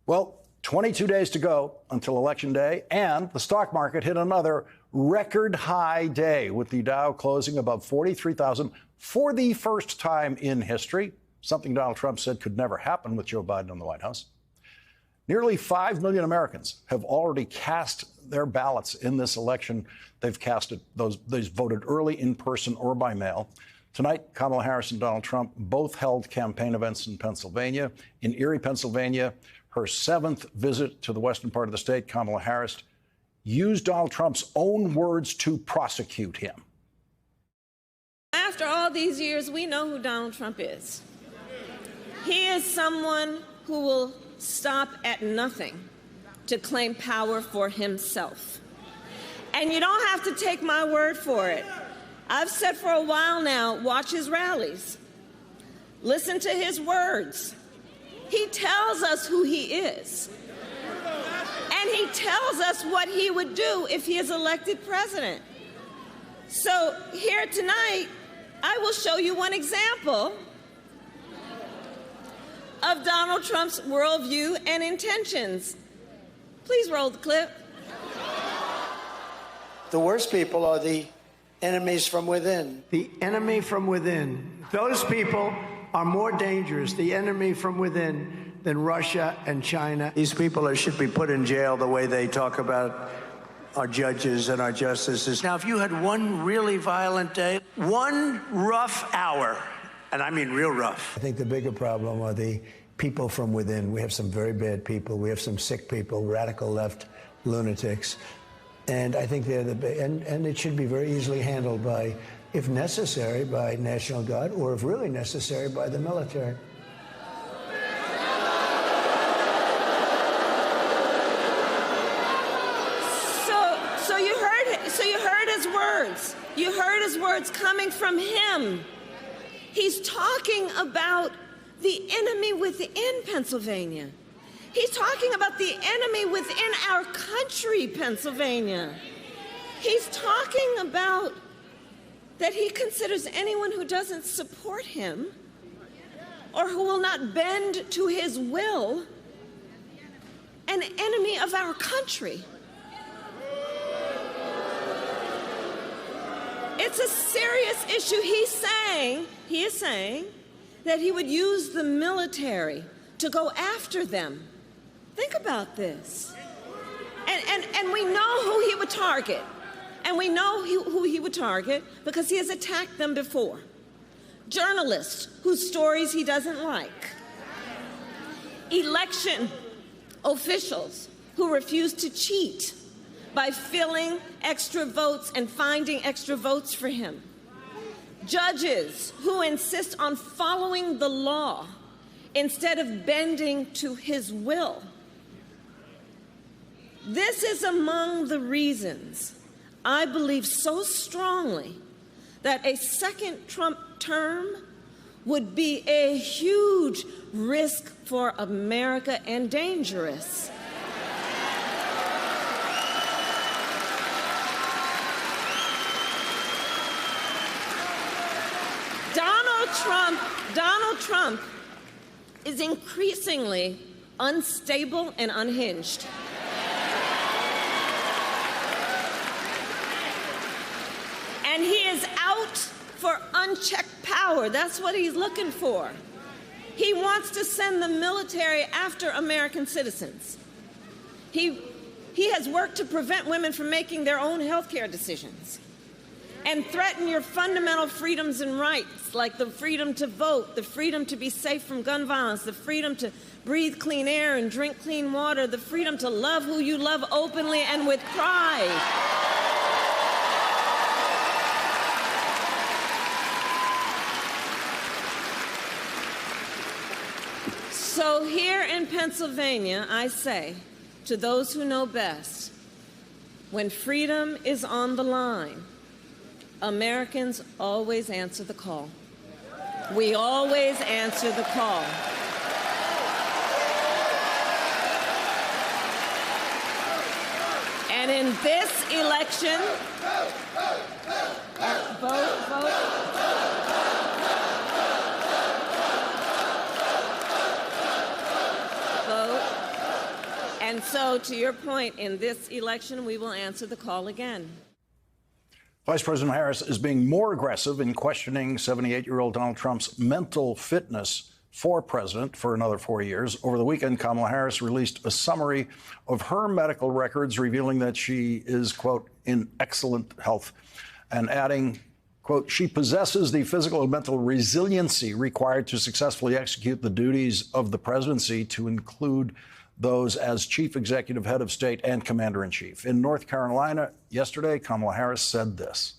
Well, 22 days to go until Election Day, and the stock market hit another record high day with the Dow closing above 43,000 for the first time in history, something Donald Trump said could never happen with Joe Biden in the White House. Nearly 5 million Americans have already cast their ballots in this election. They've casted those voted early, in person, or by mail. Tonight, Kamala Harris and Donald Trump both held campaign events in Pennsylvania. In Erie, Pennsylvania, her seventh visit to the western part of the state, Kamala Harris used Donald Trump's own words to prosecute him. After all these years, we know who Donald Trump is. He is someone who will stop at nothing to claim power for himself. And you don't have to take my word for it. I've said for a while now, watch his rallies. Listen to his words. He tells us who he is. And he tells us what he would do if he is elected president. So here tonight, I will show you one example of Donald Trump's worldview and intentions. Please roll the clip. The worst people are the enemies from within. The enemy from within. Those people are more dangerous, the enemy from within, than Russia and China. These people should be put in jail the way they talk about our judges and our justices. Now, if you had one really violent day, one rough hour, and I mean real rough. I think the bigger problem are the people from within. We have some very bad people. We have some sick people, radical left lunatics. And I think they're and it should be very easily handled by, if necessary, by National Guard, or if really necessary, by the military. So you heard his words. You heard his words coming from him. He's talking about the enemy within Pennsylvania. He's talking about the enemy within our country, Pennsylvania. He's talking about that he considers anyone who doesn't support him or who will not bend to his will an enemy of our country. It's a serious issue. He is saying that he would use the military to go after them. Think about this. And we know who he would target. And we know who he would target because he has attacked them before. Journalists whose stories he doesn't like. Election officials who refuse to cheat by filling extra votes and finding extra votes for him. Judges who insist on following the law instead of bending to his will. This is among the reasons I believe so strongly that a second Trump term would be a huge risk for America and dangerous. Donald Trump is increasingly unstable and unhinged. And he is out for unchecked power. That's what he's looking for. He wants to send the military after American citizens. He has worked to prevent women from making their own health care decisions and threaten your fundamental freedoms and rights, like the freedom to vote, the freedom to be safe from gun violence, the freedom to breathe clean air and drink clean water, the freedom to love who you love openly and with pride. So here in Pennsylvania, I say to those who know best, when freedom is on the line, Americans always answer the call. We always answer the call. And in this election, vote. And so, to your point, in this election, we will answer the call again. Vice President Harris is being more aggressive in questioning 78-year-old Donald Trump's mental fitness for president for another 4 years. Over the weekend, Kamala Harris released a summary of her medical records, revealing that she is, quote, in excellent health, and adding, quote, she possesses the physical and mental resiliency required to successfully execute the duties of the presidency, to include those as chief executive, head of state, and commander-in-chief. In North Carolina yesterday, Kamala Harris said this.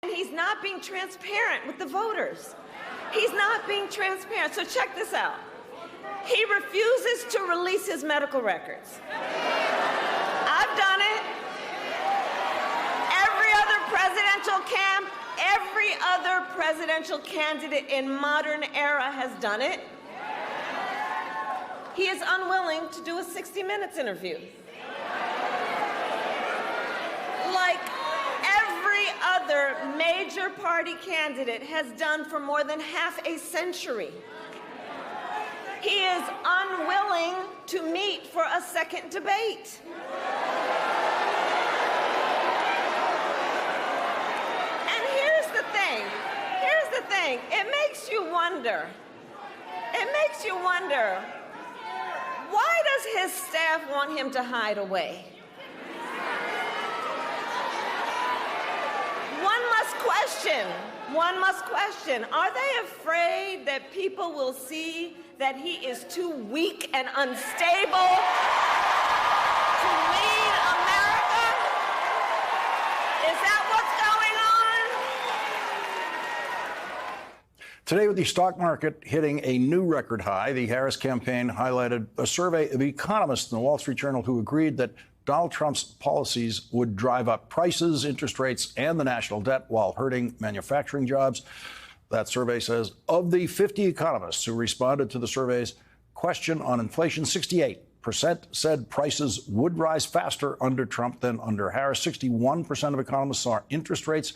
He's not being transparent with the voters. He's not being transparent. So check this out. He refuses to release his medical records. I've done it. Every other presidential candidate in modern era has done it. He is unwilling to do a 60 Minutes interview. Like every other major party candidate has done for more than half a century. He is unwilling to meet for a second debate. And here's the thing, it makes you wonder, why does his staff want him to hide away? One must question, are they afraid that people will see that he is too weak and unstable to lead America? Is that what's going on? Today, with the stock market hitting a new record high, the Harris campaign highlighted a survey of economists in the Wall Street Journal who agreed that Donald Trump's policies would drive up prices, interest rates, and the national debt while hurting manufacturing jobs. That survey says of the 50 economists who responded to the survey's question on inflation, 68% said prices would rise faster under Trump than under Harris. 61% of economists saw interest rates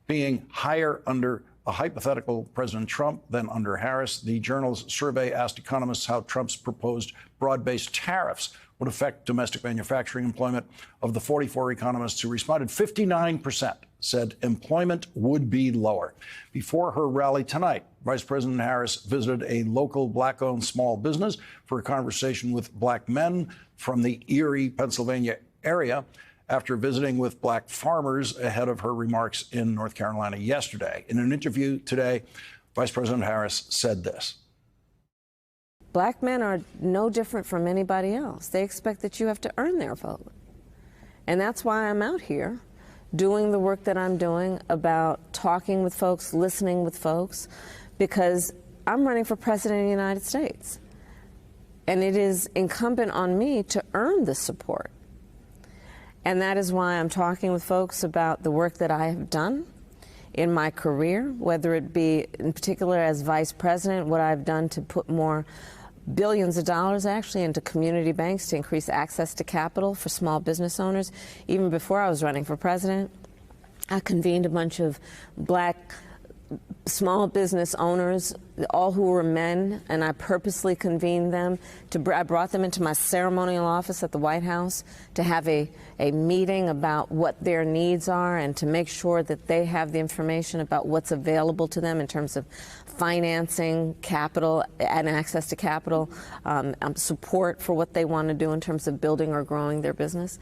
being higher under a hypothetical President Trump than under Harris. The Journal's survey asked economists how Trump's proposed broad-based tariffs would affect domestic manufacturing employment. Of the 44 economists who responded, 59% said employment would be lower. Before her rally tonight, Vice President Harris visited a local black-owned small business for a conversation with black men from the Erie, Pennsylvania area, after visiting with black farmers ahead of her remarks in North Carolina yesterday. In an interview today, Vice President Harris said this. Black men are no different from anybody else. They expect that you have to earn their vote. And that's why I'm out here doing the work that I'm doing about talking with folks, listening with folks, because I'm running for president of the United States. And it is incumbent on me to earn the support. And that is why I'm talking with folks about the work that I have done in my career, whether it be in particular as vice president, what I've done to put more billions of dollars actually into community banks to increase access to capital for small business owners. Even before I was running for president, I convened a bunch of black small business owners, all who were men, and I purposely convened them. I brought them into my ceremonial office at the White House to have a meeting about what their needs are and to make sure that they have the information about what's available to them in terms of financing, capital, and access to capital, support for what they want to do in terms of building or growing their business.